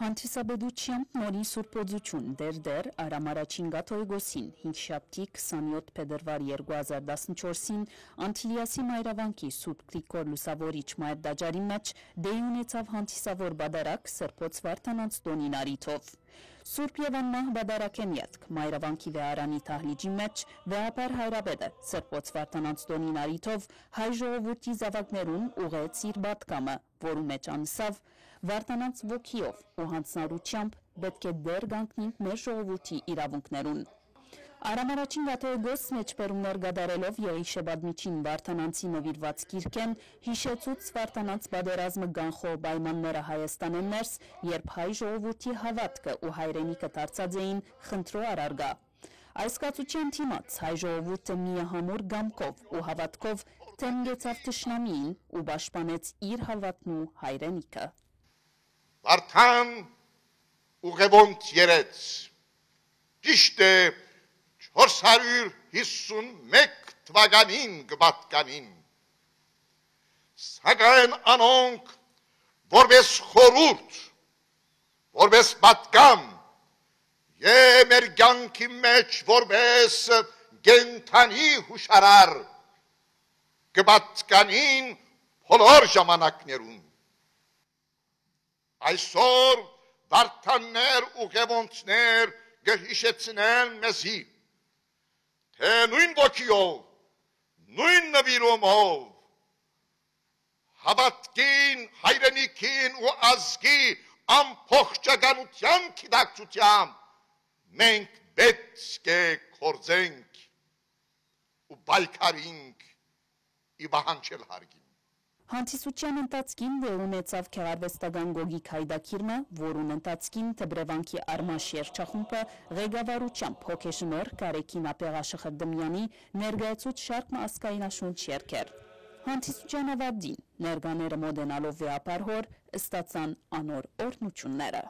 Հանդիսաբեդությամբ նորին սուրբոձություն դեր Արամ առաջին գաթողիկոսին 5 շաբթի 27 փետրվար 2014-ին Անտիլիասի մայրավանքի Սուրբ Գրիգոր Լուսավորիչ մայր դաջարի մեջ դեյ ունեցավ հանդիսավոր բադարակ Սրբոց Վարդանանց տոնին արիթով։ Սուրբ եւ անմահ բադարակեն յետք մայրավանքի վեարանի թահլիջի մեջ վեապար հայրաբեդը Սրբոց Վարդանանց տոնին արիթով հայ ժողովրդի զավակներուն ուղեց իր բատկամը, որու մեջ անսավ Վարդանանց ոգիով ու հանձնարարությամբ պետք է դեր գանքնենք մեր ժողովրդի իրավունքներուն։ Արամ առաջին գաթողիկոս մեջբերումներ գդարելով Եղիշեբադմիջին Վարդանանցի նվիրված գիրքեն հիշեցուց Վարդանանց բادرազմը գանխող պայմանները Հայաստանեն ներս, երբ հայ ժողովրդի հավատքը ու հայրենիքը դարձած էին խնդրո առարգա։ Այս կացության դիմաց հայ ժողովուրդը միահամուռ գամքով ու հավատքով թեմգեցավ թշնամիին ու պաշտպանեց իր հավատն ու հայրենիքը։ Վարդան ուղևոնց երեց, ճիշտ է 451 թվականին գբատկանին, սակայն անոնք որպես խորուրդ, որպես պատկամ և մեր կյանքի մեջ որպես կենդանի հուշարար գբատկանին բոլոր ժամանակներում։ Այսօր վարդաններ ուղևոնցներ կհիշեցնեն մեզի, թե նույն ոգիով, նույն նվիրումով, հավատքին, հայրենիքին ու ազգի ամբողջականության գիտակցությամբ մենք պետք է գործենք ու պայքարենք ի պահանջել հարգին։ Հանդիսության ընթացքին դեր ունեցավ քեղարվեստական Գոգիկ Հայդաքիրմը, որուն ընթացքին Թբրևանքի Արմաշ երգչախումբը ղեկավարությամբ հոգեշնոր Կարեկին Ապեղաշխրդմյանի ներկայացուց շարք ազգայնաշունչ երգեր։ Հանդիսության ավարտին ներկաները մոդենալով վեապար հոր ստացան անոր օրհնությունները։